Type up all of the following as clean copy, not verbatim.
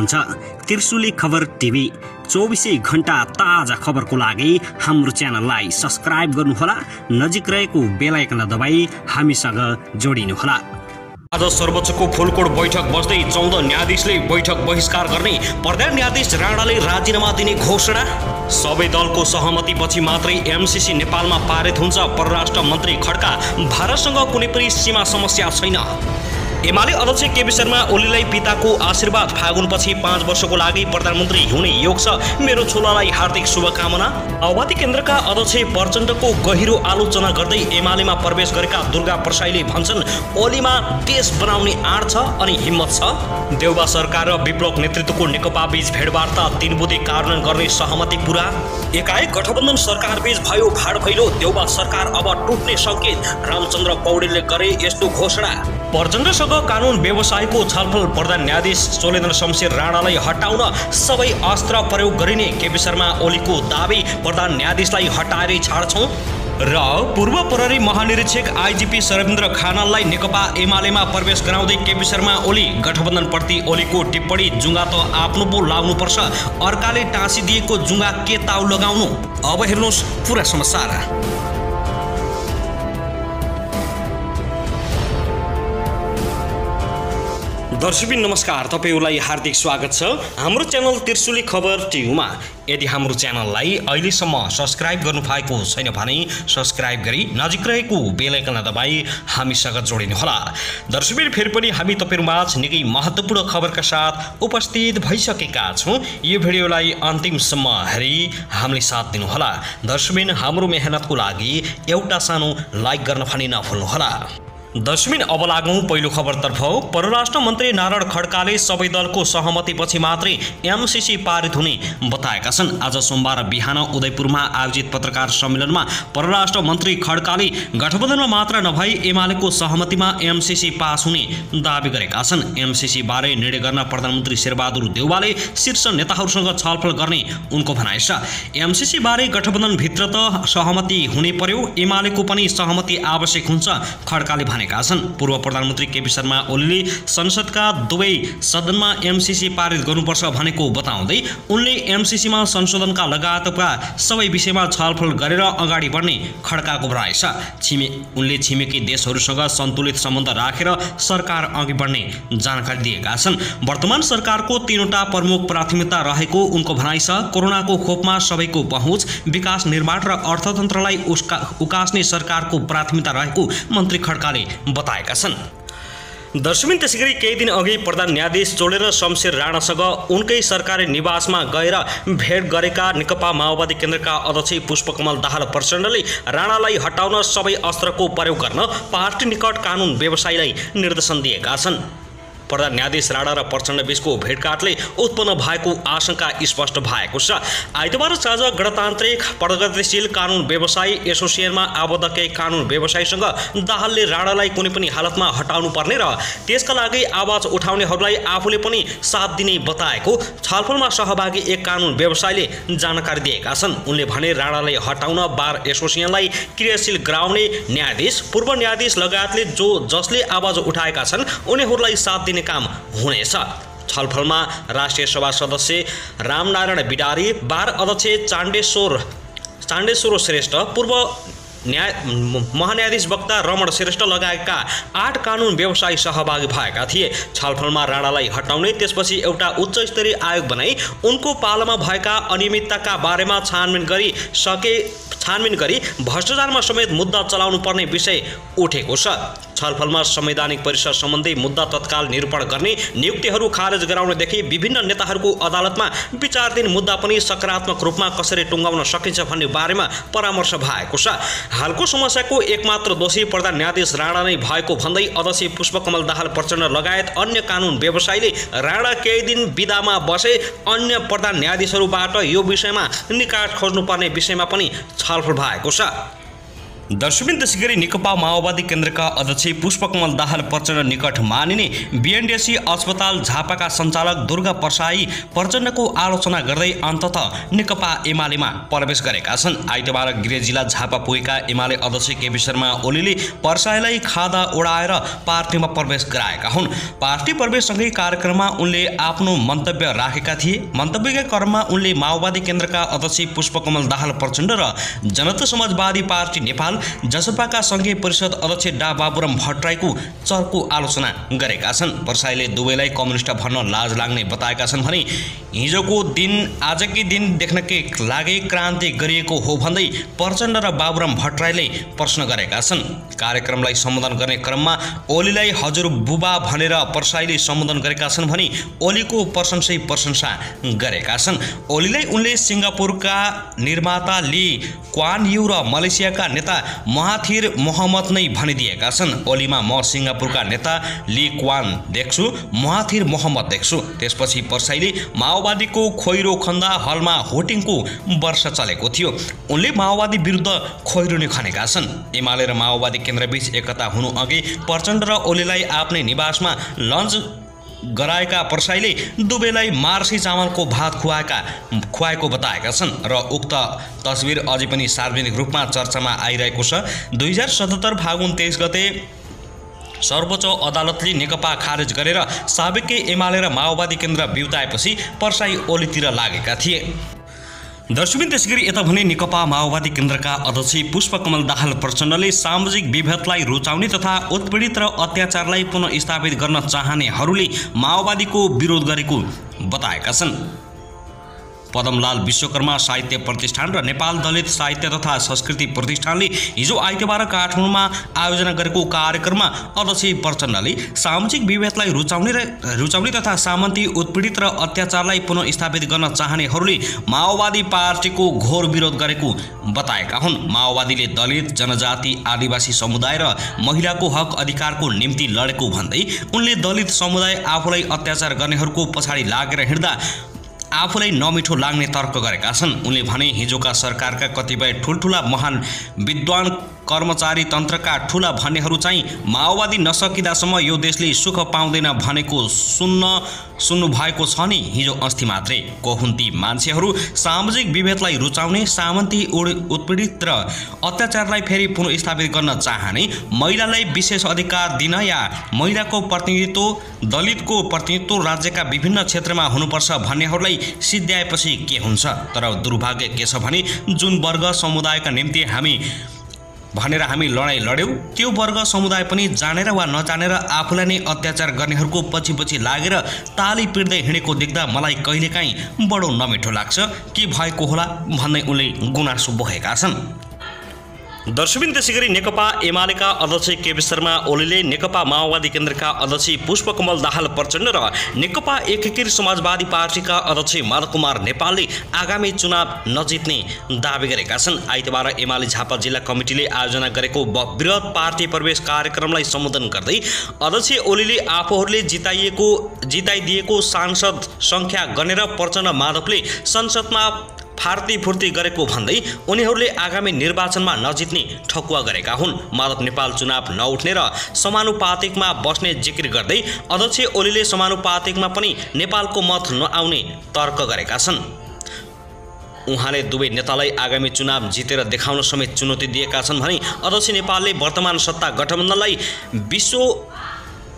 हुनुहुन्छ त्रिशुली खबर टिभी। 24 घण्टा ताजा खबरको लागि हाम्रो च्यानललाई सब्स्क्राइब गर्नुहोला, नजिक रहेको बेल आइकन दबाई हामीसँग जोडिनुहोला। आज सर्वोच्चको फुलकोड बैठक बस्दै 14 न्यायाधीशले बैठक बहिष्कार गर्ने, प्रधान न्यायाधीश राणाले राजीनामा दिने घोषणा। सबै दलको सहमतिपछि मात्रै एमसीसी नेपालमा पारित हुन्छ। परराष्ट्र मन्त्री खड्का, भारतसँग कुनै पनि सीमा समस्या छैन। एमाले अध्यक्ष केपी शर्मा ओलीलाई पिताको आशीर्वाद, फागुनपछि 5 वर्षको लागि प्रधानमन्त्री हुने योग छ, मेरो छोरालाई हार्दिक शुभकामना। माओवादी केन्द्रका अध्यक्ष प्रचण्डको गहिरो आलोचना गर्दै एमालेमा प्रवेश गरेका दुर्गा प्रसाईले भन्छन् ओलीमा देश बनाउने आँट छ अनि हिम्मत छ। देउबा सरकार र विप्लव नेतृत्वको नेकपा बीच भेटवार्ता 3 बुँदे कार्यान्वयन गर्ने सहमति पूरा। एकाएक गठबन्धन सरकार बीच भयो भाडभैलो, देउबा सरकार अब टुट्ने संकेत, रामचन्द्र पौडेलले गरे यस्तो घोषणा। प्रचण्डसँग कानुन व्यवसायको छलफल, प्रधान न्यायाधीश चोलेन्द्र शमशेर राणालाई हटाउन सबै अस्त्र प्रयोग गरिने केपी शर्मा ओलीको दाबी, प्रधान न्यायाधीशलाई हटाएरै छाड्छौं। र पूर्व प्रहरी महानिरीक्षक आइजिपी शरविन्द्र खानाललाई नेकपा एमालेमा प्रवेश गराउँदै केपी शर्मा ओली, गठबन्धनप्रति ओलीको टिप्पणी, जुङ्गा त आफ्नो पो लाग्नुपर्छ, अर्काले टाँसिदिएको जुङ्गा के ताउ लगाउनु। अब हेर्नुहोस् पुरा समाचार। दर्शकबिन नमस्कार, तपाईहरुलाई हार्दिक स्वागत छ हाम्रो च्यानल त्रिशुली खबर टिभीमा। यदि हाम्रो च्यानललाई अहिलेसम्म सब्स्क्राइब गर्नुभएको छैन भने सब्स्क्राइब गरी नजिक रहेको बेल आइकन दबाई हामीसँग जोडिनुहोला। दर्शकबिन फेरि पनि हामी तपाईहरुमाझ निकै महत्त्वपूर्ण खबरका साथ उपस्थित भइसकेका छौं। यो भिडियोलाई अन्तिमसम्म हेरी हामीले साथ दिनुहोला। दर्शकबिन हाम्रो मेहनतको लागि एउटा सानो लाइक गर्न पनि नभुल्नुहोला। दर्शकबिन अब लागौं पहिलो खबरतर्फ। परराष्ट्र मन्त्री नारायण खड्काले सबै दलको सहमतिपछि मात्रै एमसीसी पारित हुने बताएका छन्। आज सोमबार बिहान उदयपुरमा आयोजित पत्रकार सम्मेलनमा परराष्ट्र मन्त्री खड्काले गठबन्धनमा मात्र नभई एमालेको सहमतिमा एमसीसी पास हुने दावी गरेका छन्। एमसीसी बारे निर्णय गर्न प्रधानमन्त्री शेरबहादुर देउवाले शीर्ष नेताहरूसँग छलफल गर्ने उनको भनाइ छ। एमसीसी बारे गठबन्धनभित्र त सहमति हुनै पर्यो, एमालेको पनि सहमति आवश्यक हुन्छ, खड्काले भने पूर्व प्रधानमन्त्री केपी शर्मा ओलीले संसदका दुवै सदनमा एमसीसी पारित गर्नुपर्छ भनेको बताउँदै उनले एमसीसीमा संशोधनका लगायतका सबै विषयमा छलफल गरेर अगाडि बढ्ने खड्काको भनाइ छ। उनले छिमेकी देशहरूसँग सन्तुलित सम्बन्ध राखेर सरकार अघि बढ्ने जानकारी दिएका छन्। वर्तमान सरकारको 3वटा प्रमुख प्राथमिकता रहेको उनको भनाइ छ। कोरोनाको खोपमा सबैको पहुँच, विकास निर्माण र अर्थतन्त्रलाई उकास्ने सरकारको प्राथमिकता रहेको मन्त्री खड्काले बताएका छन्। दर्शकबिन त्यसैगरी केही दिन अघि प्रधान न्यायाधीश चोलेन्द्र शमशेर राणासँग उनकै सरकारी निवासमा गएर भेट गरेका नेकपा माओवादी केन्द्रका अध्यक्ष पुष्पकमल दाहाल प्रचण्डले राणालाई हटाउन सबै अस्त्रको प्रयोग गर्न पार्टी निकट कानुन व्यवसायीलाई निर्देशन दिएका छन्। प्रधान न्यायाधीश राणा र प्रचण्ड बीचको भेटघाटले उत्पन्न भएको आशंका स्पष्ट भएको छ। आइतबार साँझ गणतान्त्रिक प्रगतिशील कानुन व्यवसायी एसोसिएसनमा आबद्ध केही कानुन व्यवसायीसँग दाहालले राणालाई कुनै पनि हालतमा हटाउनु पर्ने र त्यसका लागि आवाज उठाउनेहरूलाई आफूले पनि साथ दिने बताएको छलफलमा सहभागी एक कानुन व्यवसायीले जानकारी दिएका छन्। उनले भने राणालाई हटाउन बार एसोसिएसनलाई क्रियाशील गराउने न्यायाधीश, पूर्व न्यायाधीश लगायतले जसले आवाज उठाएका छन् उनीहरूलाई साथ दिने काम हुनेछ। छलफलमा राष्ट्रिय सभा सदस्य रामनारायण बिडारी, बार अध्यक्ष चाण्डेश्वर श्रेष्ठ, पूर्व महान्यायाधीश वक्ता रमण श्रेष्ठ लगायतका 8 कानुन व्यवसायी सहभागी भएका थिए। छलफलमा राणालाई हटाउने, त्यसपछि एउटा उच्च स्तरीय आयोग बनाई उनको पालामा भएका अनियमितताका बारेमा छानबिन गरी भ्रष्टाचारमा समेत मुद्दा चलाउनु पर्ने विषय उठेको छ। छलफलमा संवैधानिक परिसर सम्बन्धी मुद्दा तत्काल निरूपण गर्ने, नियुक्तिहरू खारेज गराउनेदेखि विभिन्न नेताहरूको अदालतमा विचाराधीन मुद्दा पनि सकारात्मक रूपमा कसरी टुङ्गाउन सकिन्छ भन्ने बारेमा परामर्श भएको छ। हालको समस्याको एकमात्र दोषी प्रधान न्यायाधीश राणा नै भएको भन्दै अध्यक्ष पुष्पकमल दाहाल प्रचण्ड लगायत अन्य कानुन व्यवसायीले राणा केही दिन बिदामा बसे अन्य प्रधान न्यायाधीशहरूबाट यो विषयमा निकाय खोज्नुपर्ने विषयमा पनि छलफल भएको छ। दर्शकवृन्द, त्यसै गरी नेकपा माओवादी केन्द्रका अध्यक्ष पुष्पकमल दाहाल प्रचण्ड निकट मानिने बीएनडीसी अस्पताल झापाका सञ्चालक दुर्गा प्रसाई प्रचण्डको आलोचना गर्दै अन्ततः नेकपा एमालेमा प्रवेश गरेका छन्। आइतबार गृह जिल्ला झापा पुगेका एमाले अध्यक्ष केपी शर्मा ओलीले प्रसाईलाई खादा उडाएर पार्टीमा प्रवेश गराएका हुन्। पार्टी प्रवेशसँगै कार्यक्रममा उनले आफ्नो मन्तव्य राखेका थिए। मन्तव्यका क्रममा उनले माओवादी केन्द्रका अध्यक्ष पुष्पकमल दाहाल प्रचण्ड र जनता समाजवादी पार्टी नेपाल जसपाका संघीय परिषद अध्यक्ष डा बाबुराम भट्टराईको चर्को आलोचना गरेका छन्। प्रसाईले दुवैलाई कम्युनिस्ट भन्न लाज लाग्ने बताएका छन् भने हिजोको दिन आजकै दिन देख्नकै लागि क्रान्ति गरिएको हो भन्दै प्रचण्ड र बाबुराम भट्टराईले प्रश्न गरेका छन्। कार्यक्रमलाई सम्बोधन गर्ने क्रममा ओलीलाई हजुर बुबा भनेर प्रसाईले सम्बोधन गरेका छन् भने ओलीको प्रशंसा गरेका छन्। ओलीलाई उनले सिङ्गापुरका निर्माता ली क्वान यू र मलेसियाका नेता महाथिर मोहम्मद नै भनिदिएका छन्। ओलीमा म सिङ्गापुरका नेता ली क्वान देख्छु, महाथिर मोहम्मद देख्छु। त्यसपछि प्रसाईले माओवादीको खोइरो खन्दा हलमा होटिङको वर्ष चलेको थियो। उनले माओवादी विरुद्ध खोइरो नै खनेका छन्। एमाले र माओवादी केन्द्रबीच एकता हुनु अघि प्रचण्ड र ओलीलाई आफ्नै निवासमा लन्च गराएका प्रसाईले दुवैलाई मार्सी चामलको भात खुवाएको बताएका छन् र उक्त तस्बिर अझै पनि सार्वजनिक रूपमा चर्चामा आइरहेको छ। 2077 फागुन 23 गते सर्वोच्च अदालतले नेकपा खारेज गरेर साबिकै एमाले र माओवादी केन्द्र बिउताएपछि प्रसाई ओलीतिर लागेका थिए। दर्शकवृन्द, त्यसैगरी यता भने नेकपा माओवादी केन्द्रका अध्यक्ष पुष्पकमल दाहाल प्रचण्डले सामाजिक विभेदलाई रुचाउने तथा उत्पीडित र अत्याचारलाई पुनः स्थापित गर्न चाहनेहरूले माओवादीको विरोध गरेको बताएका छन्। पदमलाल विश्वकर्मा साहित्य प्रतिष्ठान र नेपाल दलित साहित्य तथा संस्कृति प्रतिष्ठानले हिजो आइतबार काठमाडौँमा आयोजना गरेको कार्यक्रममा अध्यक्ष प्रचण्डले सामाजिक विभेदलाई रुचाउने तथा सामन्ती उत्पीडित र अत्याचारलाई पुनः स्थापित गर्न चाहनेहरूले माओवादी पार्टीको घोर विरोध गरेको बताएका हुन्। माओवादीले दलित, जनजाति, आदिवासी समुदाय र महिलाको हक अधिकारको निम्ति लडेको भन्दै उनले दलित समुदाय आफूलाई अत्याचार गर्नेहरूको पछाडि लागेर हिँड्दा आफूलाई नमिठो लाग्ने तर्क गरेका छन्। उनले भने हिजोका सरकारका कतिपय ठुल्ठुला महान विद्वान कर्मचारी तन्त्रका ठुला भन्नेहरू चाहिँ माओवादी नसकिदासम्म यो देशले सुख पाउँदैन भनेको सुन्नु भएको छ नि। हिजो अस्ति मात्रै कोहुन्ती मान्छेहरू सामाजिक विभेदलाई रुचाउने, सामन्ती उत्पीडित र अत्याचारलाई फेरि पुनः स्थापित गर्न चाहने, महिलालाई विशेष अधिकार दिन या महिलाको प्रतिनिधित्व, दलितको प्रतिनिधित्व राज्यका विभिन्न क्षेत्रमा हुनुपर्छ भन्नेहरूलाई सिद्ध्याएपछि के हुन्छ। तर दुर्भाग्य के छ भने जुन वर्ग समुदायका निम्ति हामी लडाईँ लड्यौँ त्यो वर्ग समुदाय पनि जानेर वा नजानेर आफूलाई नै अत्याचार गर्नेहरूको पछि लागेर ताली पिट्दै हिँडेको देख्दा मलाई कहिलेकाहीँ बडो नमिठो लाग्छ। के भएको होला भन्दै उनले गुनासो बोकेका छन्। दर्शकवृन्द, त्यसैगरी नेकपा एमालेका अध्यक्ष केपी शर्मा ओलीले नेकपा माओवादी केन्द्रका अध्यक्ष पुष्पकमल दाहाल प्रचण्ड र नेकपा एकीकृत समाजवादी पार्टीका अध्यक्ष माधव कुमार नेपालले आगामी चुनाव नजित्ने दावी गरेका छन्। आइतबार एमाले झापा जिल्ला कमिटीले आयोजना गरेको वृहत पार्टी प्रवेश कार्यक्रमलाई सम्बोधन गर्दै अध्यक्ष ओलीले आफूहरूले जिताइदिएको सांसद संख्या गनेर प्रचण्ड माधवले संसदमा फार्ती गरेको भन्दै उनीहरूले आगामी निर्वाचनमा नजित्ने ठकुवा गरेका हुन्। माधव नेपाल चुनाव नउठ्ने र समानुपातिकमा बस्ने जिकिर गर्दै अध्यक्ष ओलीले समानुपातिकमा पनि नेपालको मत नआउने तर्क गरेका छन्। उहाँले दुवै नेतालाई आगामी चुनाव जितेर देखाउन समेत चुनौती दिएका छन् भने अध्यक्ष नेपालले वर्तमान सत्ता गठबन्धनलाई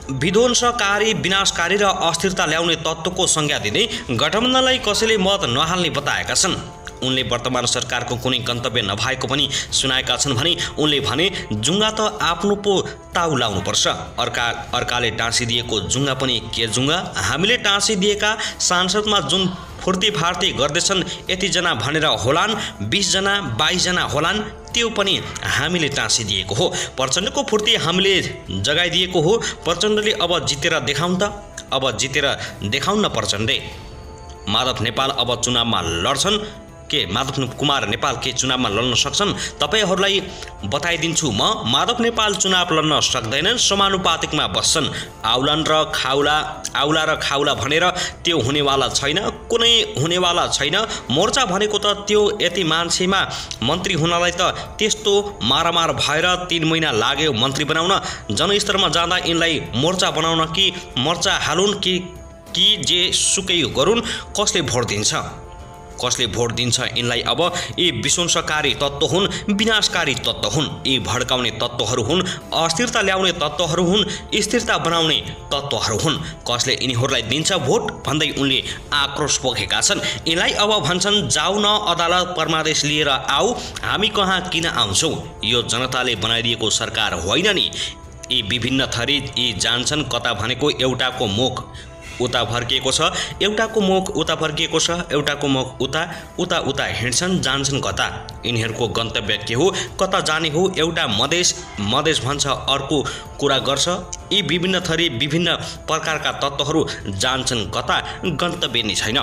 विध्वंसकारी, विनाशकारी र अस्थिरता ल्याउने तत्त्वको संज्ञा दिँदै गठबन्धनलाई कसैले मत नहाल्ने बताएका छन्। उनले वर्तमान सरकारको कुनै गन्तव्य नभएको पनि सुनाएका छन् भने उनले भने जुङ्गा त आफ्नो पो ताउ लाउनुपर्छ, अर्काले टाँसिदिएको जुङ्गा पनि के जुङ्गा, हामीले टाँसिदिएका सांसदमा जुन फुर्ती गर्दैछन् यतिजना भनेर होलान्, 20 जना 22 जना होलान्, त्यो पनि हामीले टाँसिदिएको हो। प्रचण्डको फुर्ती हामीले जगाइदिएको हो। प्रचण्डले अब जितेर देखाउन् न प्रचण्डले। माधव नेपाल अब चुनावमा लड्छन् के माधव कुमार नेपाल के चुनावमा लड्न सक्छन्? तपाईहरूलाई बताइदिन्छु म। माधव नेपाल चुनाव लड्न सक्दैनन्, समानुपातिकमा बस्छन्। आउला र खाउला भनेर त्यो हुनेवाला छैन, कुनै हुनेवाला छैन। मोर्चा भनेको त त्यो यति मान्छेमा मन्त्री हुनलाई त त्यस्तो मारामार भएर 3 महिना लाग्यो मन्त्री बनाउन। जनस्तरमा जाँदा यिनलाई मोर्चा बनाउन कि मोर्चा हालुन् कि जे सुकै गरून्, कसले भोट दिन्छ यिनलाई? अब यी विध्वंसकारी तत्त्व हुन्, विनाशकारी तत्त्व हुन्, यी भड्काउने तत्त्वहरू हुन्, अस्थिरता ल्याउने तत्त्वहरू हुन्, स्थिरता बनाउने तत्त्वहरू हुन्। कसले यिनीहरूलाई दिन्छ भोट भन्दै उनले आक्रोश पोखेका छन्। यिनलाई अब भन्छन् जाऊ न अदालत परमादेश लिएर आऊ, हामी कहाँ किन आउँछौँ? यो जनताले बनाइदिएको सरकार होइन नि। यी विभिन्न थरी यी जान्छन् कता भनेको एउटाको मुख उता फर्किएको छ, एउटाको मुख उता फर्किएको छ, एउटाको मुख उता हिँड्छन्, जान्छन् कता? यिनीहरूको गन्तव्य के हो, कता जाने हो? एउटा मधेस भन्छ, अर्को कुरा गर्छ। यी विभिन्न थरी विभिन्न प्रकारका तत्त्वहरू जान्छन् कता? गन्तव्य नै छैन।